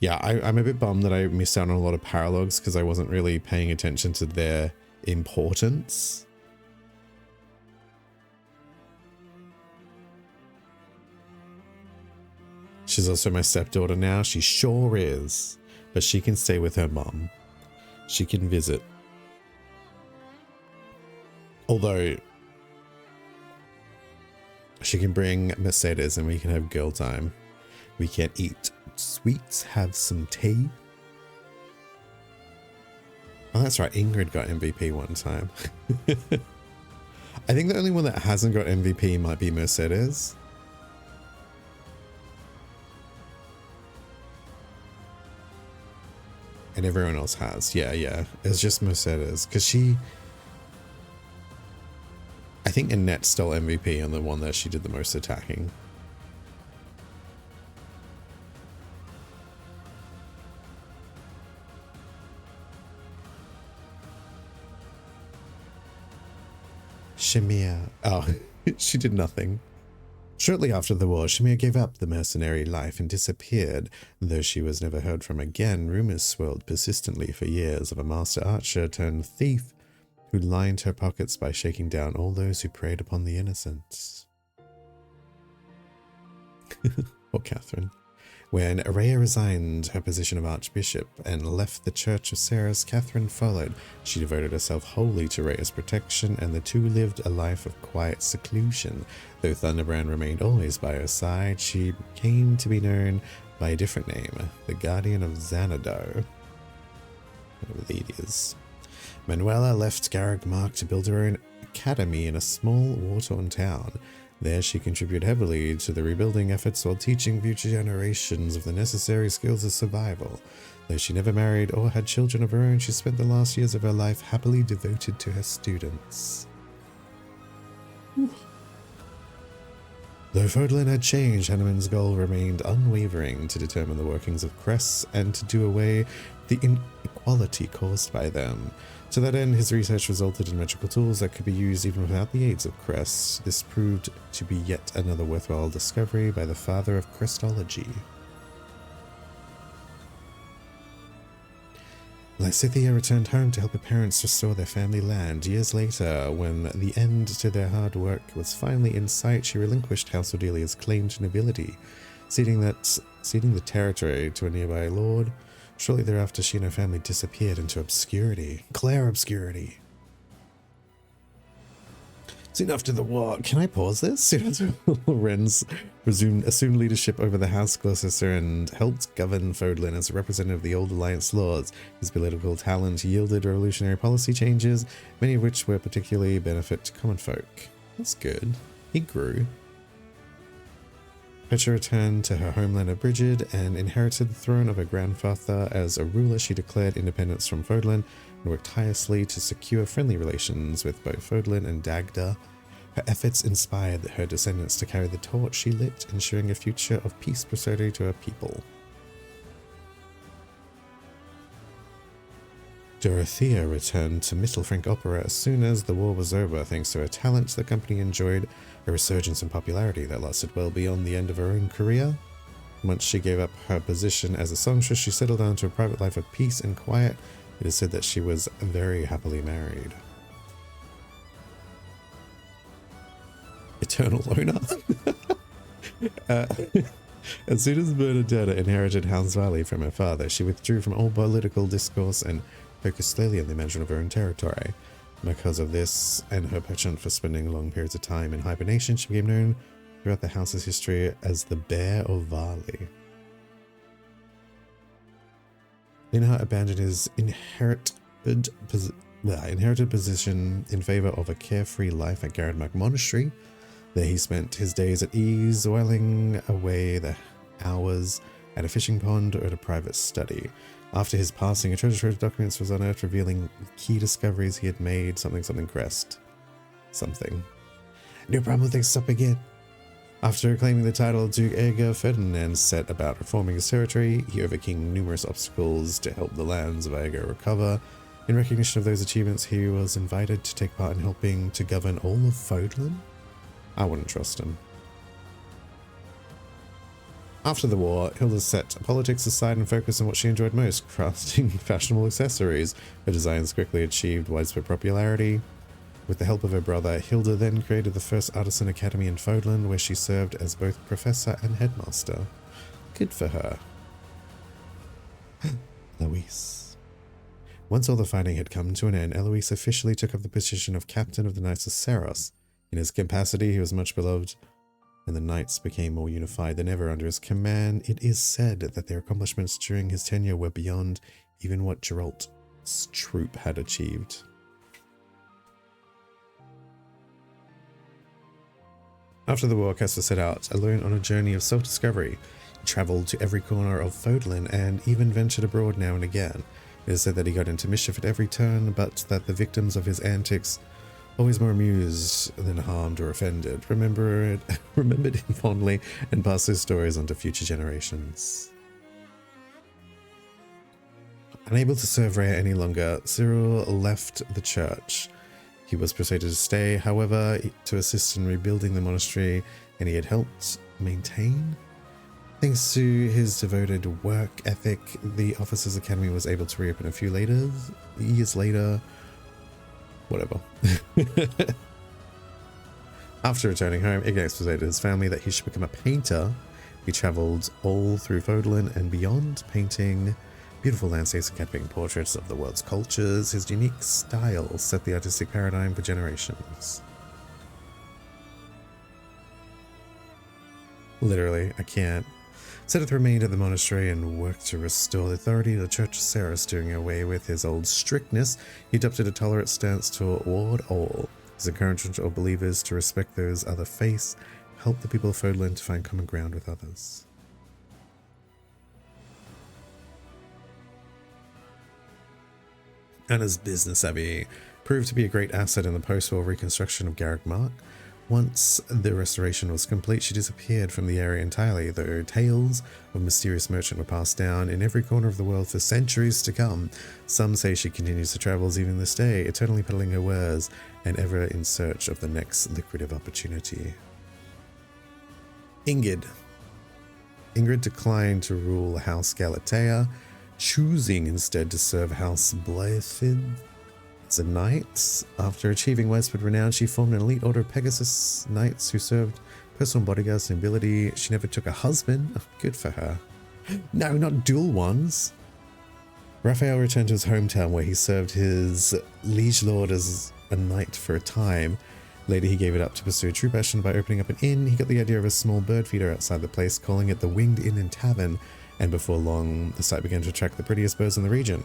Yeah, I'm a bit bummed that I missed out on a lot of paralogs because I wasn't really paying attention to their importance. She's also my stepdaughter now. She sure is. But she can stay with her mom. She can visit. Although, she can bring Mercedes and we can have girl time. We can eat sweets, have some tea. Oh, that's right. Ingrid got MVP one time. I think the only one that hasn't got MVP might be Mercedes. And everyone else has. Yeah. It's just Mercedes. Because I think Annette stole MVP on the one that she did the most attacking. Shemir. Oh, she did nothing. Shortly after the war, Shemir gave up the mercenary life and disappeared. Though she was never heard from again, rumors swirled persistently for years of a master archer turned thief who lined her pockets by shaking down all those who preyed upon the innocents. Poor Catherine. When Araya resigned her position of archbishop and left the Church of Ceres, Catherine followed. She devoted herself wholly to Raya's protection, and the two lived a life of quiet seclusion. Though Thunderbrand remained always by her side, she came to be known by a different name, the Guardian of Xanadu. Whatever that is. Manuela left Garreg Mark to build her own academy in a small war-torn town. There she contributed heavily to the rebuilding efforts while teaching future generations of the necessary skills of survival. Though she never married or had children of her own, she spent the last years of her life happily devoted to her students. Though Fodlan had changed, Hanuman's goal remained unwavering: to determine the workings of crests and to do away with the inequality caused by them. To that end, his research resulted in magical tools that could be used even without the aids of crests. This proved to be yet another worthwhile discovery by the father of crestology. Lysithea returned home to help her parents restore their family land. Years later, when the end to their hard work was finally in sight, she relinquished House Ordelia's claim to nobility, ceding the territory to a nearby lord. Shortly thereafter, she and her family disappeared into obscurity. Claire obscurity. Soon after the war, can I pause this? Soon after Lorenz assumed leadership over the House Gloucester and helped govern Fodlan as a representative of the Old Alliance Lords. His political talent yielded revolutionary policy changes, many of which were particularly benefit to common folk. That's good. He grew. Petra returned to her homeland of Brigid and inherited the throne of her grandfather. As a ruler, she declared independence from Fodlan and worked tirelessly to secure friendly relations with both Fodlan and Dagda. Her efforts inspired her descendants to carry the torch she lit, ensuring a future of peace prosperity to her people. Dorothea returned to Mittelfrank Opera as soon as the war was over. Thanks to her talent, the company enjoyed a resurgence in popularity that lasted well beyond the end of her own career. Once she gave up her position as a songstress, she settled down to a private life of peace and quiet. It is said that she was very happily married. Eternal loner. As soon as Bernadetta inherited Hounds Valley from her father, she withdrew from all political discourse and focused solely on the management of her own territory. Because of this and her penchant for spending long periods of time in hibernation, she became known throughout the house's history as the Bear of Varley. Linhart abandoned his inherited position in favor of a carefree life at Garreg Monastery. There he spent his days at ease, whiling away the hours at a fishing pond or at a private study. After his passing, a treasure trove of documents was unearthed revealing key discoveries he had made. Something crest. Something. No problem, things up again. After claiming the title, Duke Aeger Ferdinand set about reforming his territory. He overcame numerous obstacles to help the lands of Aeger recover. In recognition of those achievements, he was invited to take part in helping to govern all of Fodlan. I wouldn't trust him. After the war, Hilda set politics aside and focused on what she enjoyed most, crafting fashionable accessories. Her designs quickly achieved widespread popularity. With the help of her brother, Hilda then created the first artisan academy in Fodlan, where she served as both professor and headmaster. Good for her. Eloise. Once all the fighting had come to an end, Eloise officially took up the position of captain of the Knights of Ceros. In his capacity, he was much beloved, and the Knights became more unified than ever under his command. It is said that their accomplishments during his tenure were beyond even what Geralt's troop had achieved. After the war, Castor set out alone on a journey of self-discovery. He travelled to every corner of Fodlan and even ventured abroad now and again. It is said that he got into mischief at every turn, but that the victims of his antics, always more amused than harmed or offended, remembered him fondly and passed his stories on to future generations. Unable to serve Rhea any longer, Cyril left the church. He was persuaded to stay, however, to assist in rebuilding the monastery, and he had helped maintain. Thanks to his devoted work ethic, the Officers' Academy was able to reopen a few years later. Whatever. After returning home, Ignace persuaded his family that he should become a painter. He travelled all through Fodlan and beyond, painting beautiful landscapes and capturing portraits of the world's cultures. His unique style set the artistic paradigm for generations. Literally, I can't. Sedith remained at the monastery and worked to restore the authority of the Church of Ceres, doing away with his old strictness. He adopted a tolerant stance toward all. His encouragement of believers to respect those other faiths helped the people of Fodlan to find common ground with others. Anna's business savvy proved to be a great asset in the post-war reconstruction of Garrick Mark. Once the restoration was complete, she disappeared from the area entirely, though tales of a mysterious merchant were passed down in every corner of the world for centuries to come. Some say she continues her travels even this day, eternally peddling her wares and ever in search of the next lucrative opportunity. Ingrid declined to rule House Galatea, choosing instead to serve House Blaiddyd as a knight. After achieving widespread renown, she formed an elite order of Pegasus Knights who served personal bodyguards and nobility. She never took a husband. Oh, good for her. No, not dual ones. Raphael returned to his hometown where he served his liege lord as a knight for a time. Later, he gave it up to pursue a true passion by opening up an inn. He got the idea of a small bird feeder outside the place, calling it the Winged Inn and Tavern, and before long, the site began to attract the prettiest birds in the region.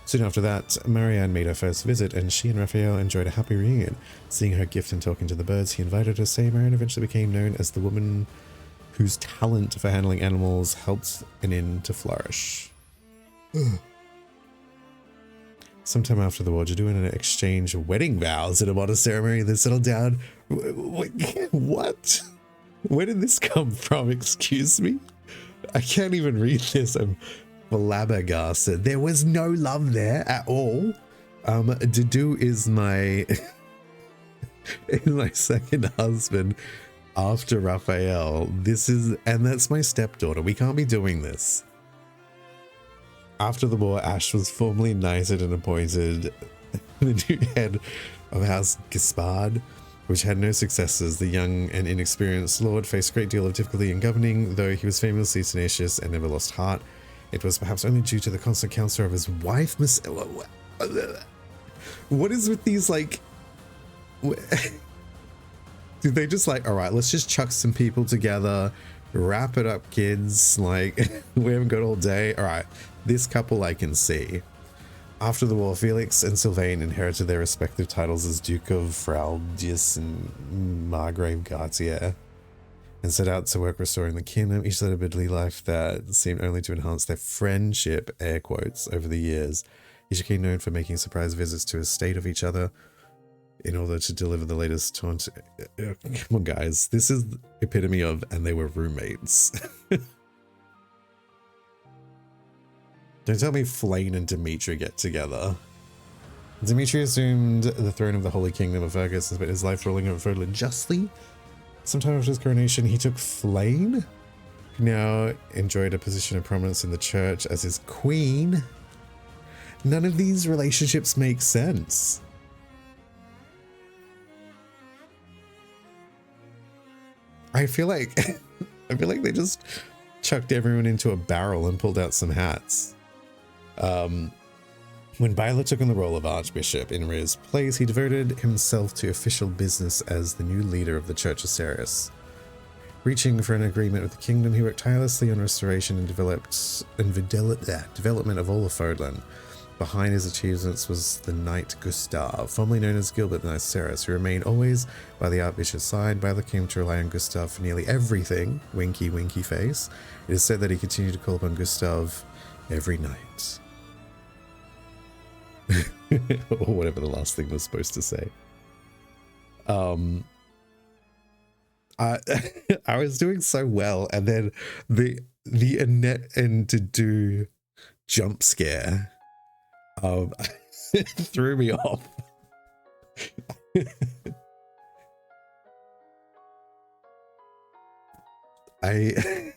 Soon after that, Marianne made her first visit, and she and Raphael enjoyed a happy reunion. Seeing her gift and talking to the birds, he invited her to stay. Marianne eventually became known as the woman whose talent for handling animals helped an inn to flourish. Sometime after the war, Jaduin and exchanged wedding vows at a modest ceremony, then settled down. What? Where did this come from? Excuse me? I can't even read this. I'm flabbergasted. There was no love there at all. Dudu is my second husband after Raphael. And that's my stepdaughter. We can't be doing this. After the war, Ash was formally knighted and appointed the new head of House Gaspard, which had no successors. The young and inexperienced lord faced a great deal of difficulty in governing, though he was famously tenacious and never lost heart. It was perhaps only due to the constant counsel of his wife, What is with these, like... Did they just like, all right, let's just chuck some people together, wrap it up, kids, like, we haven't got all day. All right, this couple I can see. After the war, Felix and Sylvain inherited their respective titles as Duke of Fraldius and Margrave Gartier, and set out to work restoring the kingdom. Each led a busy life that seemed only to enhance their friendship, air quotes, over the years. Each became known for making surprise visits to a estate of each other in order to deliver the latest taunt. Come on, guys. This is the epitome of, and they were roommates. Don't tell me Flayn and Dimitri get together. Dimitri assumed the throne of the Holy Kingdom of Fergus and spent his life ruling over Fodlan justly. Sometime after his coronation, he took Flayn, who now enjoyed a position of prominence in the church as his queen. None of these relationships make sense. I feel like they just chucked everyone into a barrel and pulled out some hats. When Baila took on the role of Archbishop in Rhea's place, he devoted himself to official business as the new leader of the Church of Ceres. Reaching for an agreement with the kingdom, he worked tirelessly on restoration and development of all of Fodlan. Behind his achievements was the Knight Gustav, formerly known as Gilbert the Knight of Ceres, who remained always by the Archbishop's side. Baila came to rely on Gustav for nearly everything. Winky, winky face. It is said that he continued to call upon Gustav every night. Or whatever the last thing was supposed to say. I was doing so well, and then the Annette and Dudu jump scare threw me off. I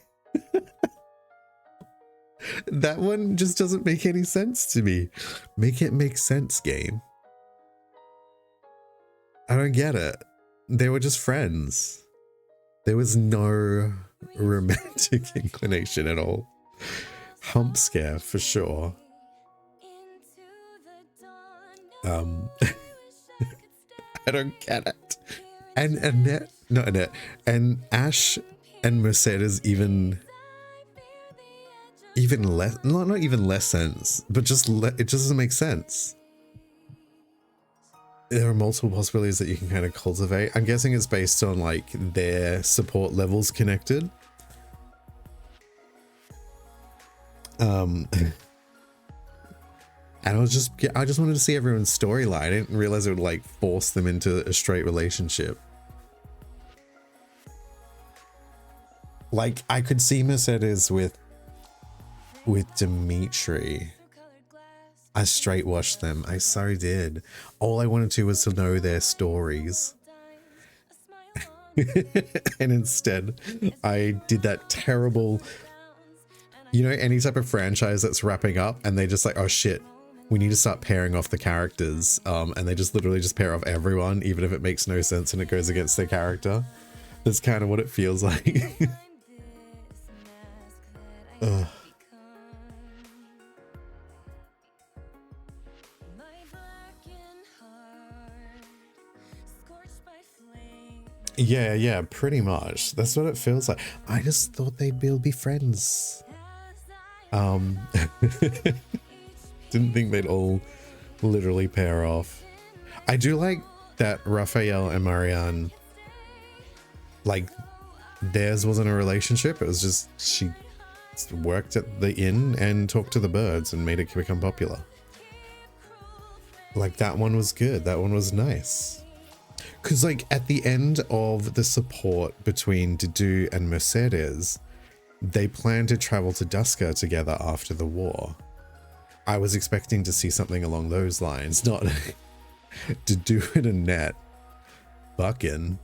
that one just doesn't make any sense to me. Make it make sense, game. I don't get it. They were just friends. There was no romantic inclination at all. Hump scare for sure. I don't get it. And Annette, not Annette, and Ash and Mercedes even less, not even less sense, but just it just doesn't make sense. There are multiple possibilities that you can kind of cultivate. I'm guessing it's based on like their support levels connected. And I just wanted to see everyone's storyline. I didn't realize it would like force them into a straight relationship. Like I could see Mercedes with Dimitri. I straight washed them. I so did. All I wanted to was to know their stories. And instead, I did that terrible, you know, any type of franchise that's wrapping up and they just like, oh shit, we need to start pairing off the characters. And they just literally just pair off everyone, even if it makes no sense and it goes against their character. That's kind of what it feels like. Ugh. Yeah, pretty much. That's what it feels like. I just thought they'd be friends. Didn't think they'd all literally pair off. I do like that Raphael and Marianne, like, theirs wasn't a relationship. It was just she worked at the inn and talked to the birds and made it become popular. Like, that one was good. That one was nice. Because, like, at the end of the support between Dudu and Mercedes, they planned to travel to Duska together after the war. I was expecting to see something along those lines, not Dudu and Annette bucking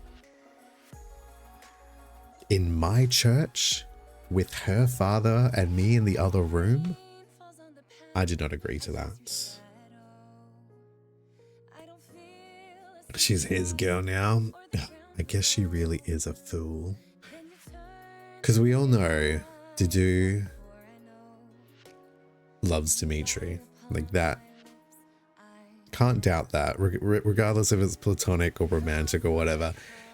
in my church with her father and me in the other room. I did not agree to that. She's his girl now. I guess she really is a fool. Because we all know Dudu loves Dimitri. Like that. Can't doubt that. Regardless if it's platonic or romantic or whatever.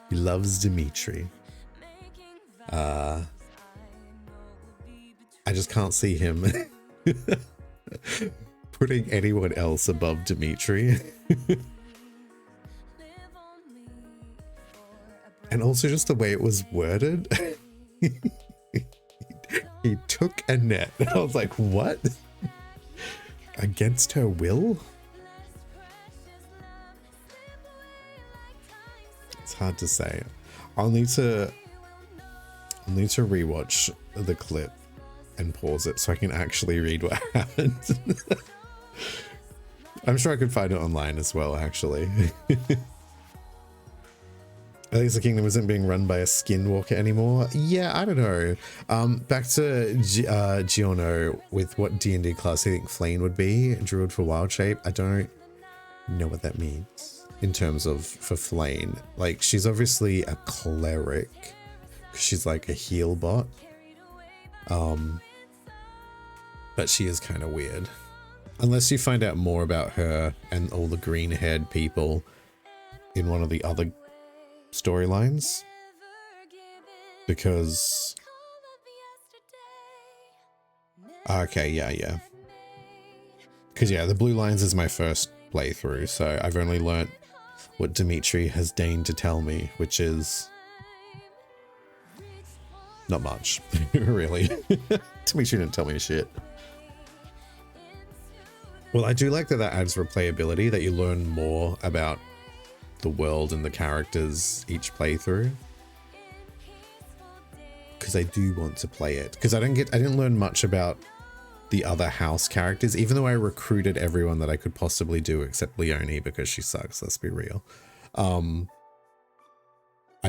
He loves Dimitri. I just can't see him putting anyone else above Dimitri. And also just the way it was worded. He took Annette. And I was like, what? Against her will? It's hard to say. I'll need to rewatch the clip and pause it so I can actually read what happened. I'm sure I could find it online as well, actually. At least the kingdom isn't being run by a skinwalker anymore. Yeah, I don't know. Back to Giorno with what D&D class I think Flane would be. Druid for Wild Shape. I don't know what that means in terms of for Flane. Like, she's obviously a cleric. She's like a heal bot. But she is kind of weird. Unless you find out more about her and all the green-haired people in one of the other storylines, because okay, yeah, because yeah, the Blue Lines is my first playthrough, so I've only learnt what Dimitri has deigned to tell me, which is not much. Really. Dimitri didn't tell me shit. Well, I do like that adds replayability, that you learn more about the world and the characters each playthrough, because I do want to play it, because I didn't learn much about the other house characters, even though I recruited everyone that I could possibly do except Leonie because she sucks, let's be real. I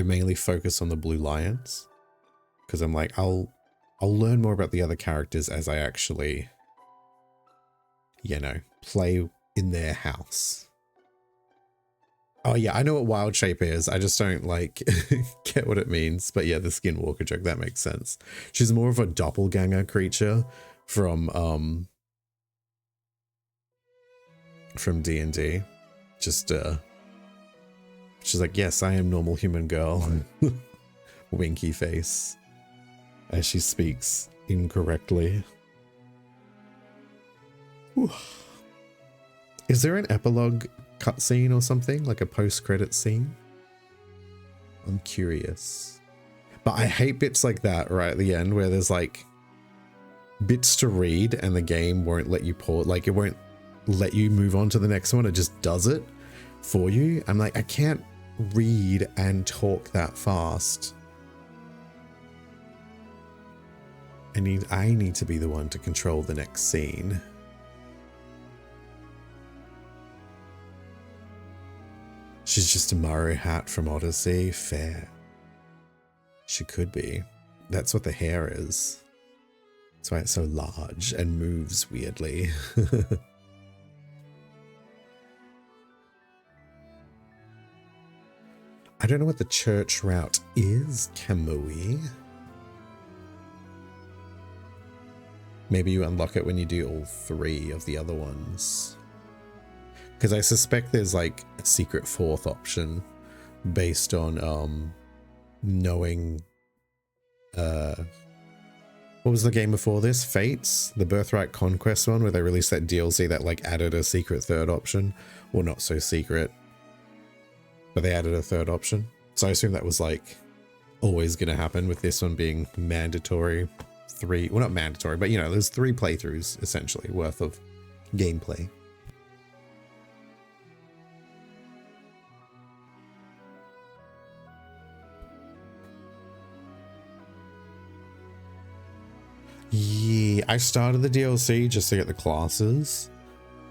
mainly focus on the Blue Lions because I'm like, I'll learn more about the other characters as I actually, you know, play in their house. Oh yeah, I know what wild shape is. I just don't like get what it means. But yeah, the skinwalker joke, that makes sense. She's more of a doppelganger creature from D&D. Just she's like, yes, I am normal human girl. Winky face as she speaks incorrectly. Whew. Is there an epilogue cutscene or something, like a post-credit scene? I'm curious. But I hate bits like that right at the end where there's like bits to read and the game won't let you pause, like it won't let you move on to the next one. It just does it for you. I'm like, I can't read and talk that fast. I need to be the one to control the next scene. She's just a Mario hat from Odyssey. Fair. She could be. That's what the hair is. That's why it's so large and moves weirdly. I don't know what the church route is, Kamui. Maybe you unlock it when you do all 3 of the other ones. Because I suspect there's like a secret 4th option based on knowing what was the game before this? Fates? The Birthright Conquest one where they released that DLC that like added a secret 3rd option. Well, not so secret, but they added a 3rd option. So I assume that was like always going to happen with this one being mandatory 3, well not mandatory, but you know, there's 3 playthroughs essentially worth of gameplay. Yeah, I started the DLC just to get the classes,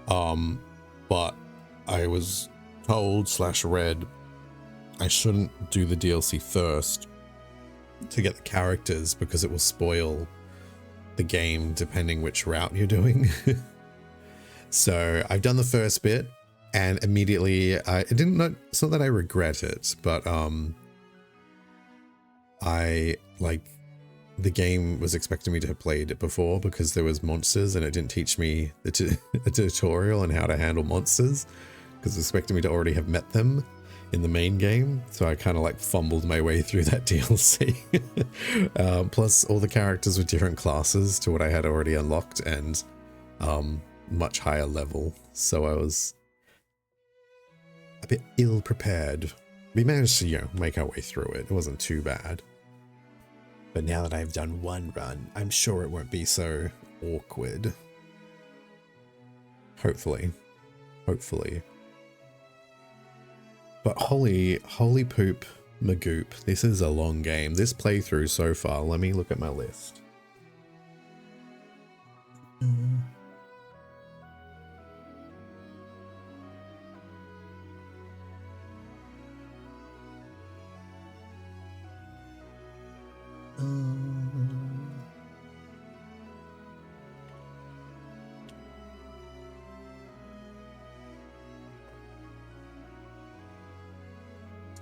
but I was told / read I shouldn't do the DLC first to get the characters because it will spoil the game depending which route you're doing. So I've done the first bit and immediately it's not that I regret it, but I like the game was expecting me to have played it before because there was monsters and it didn't teach me a tutorial on how to handle monsters because it was expecting me to already have met them in the main game. So I kind of like fumbled my way through that DLC. Plus all the characters were different classes to what I had already unlocked and much higher level. So I was a bit ill prepared. We managed to, you know, make our way through it. It wasn't too bad. But now that I've done one run, I'm sure it won't be so awkward. Hopefully. Hopefully. But holy poop magoop. This is a long game. This playthrough so far, let me look at my list.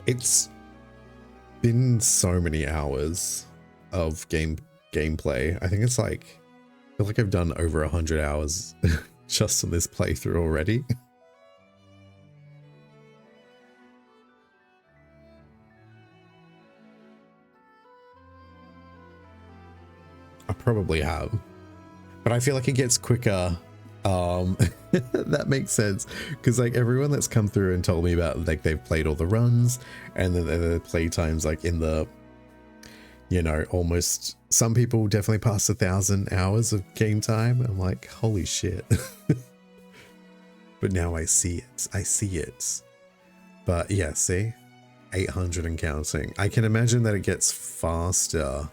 It's been so many hours of gameplay. I think it's like, I feel like I've done over 100 hours just on this playthrough already. I probably have, but I feel like it gets quicker. That makes sense because like everyone that's come through and told me about like they've played all the runs and then the play times like in the, you know, almost some people definitely past 1,000 hours of game time. I'm like, holy shit. But now I see it. But yeah, see, 800 and counting. I can imagine that it gets faster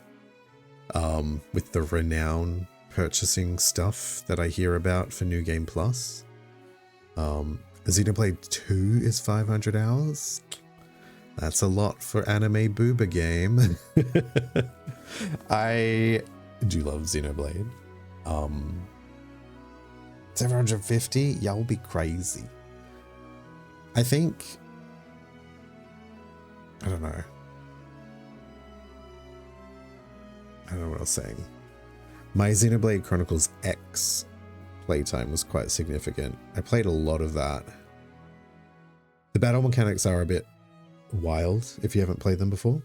with the renown purchasing stuff that I hear about for New Game Plus. Xenoblade 2 is 500 hours. That's a lot for anime booba game. I do love Xenoblade. 750? Y'all be crazy. I think, I don't know. I don't know what I was saying. My Xenoblade Chronicles X playtime was quite significant. I played a lot of that. The battle mechanics are a bit wild if you haven't played them before.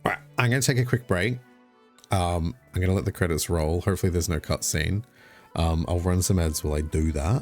All right, I'm going to take a quick break. I'm going to let the credits roll. Hopefully there's no cutscene. I'll run some ads while I do that.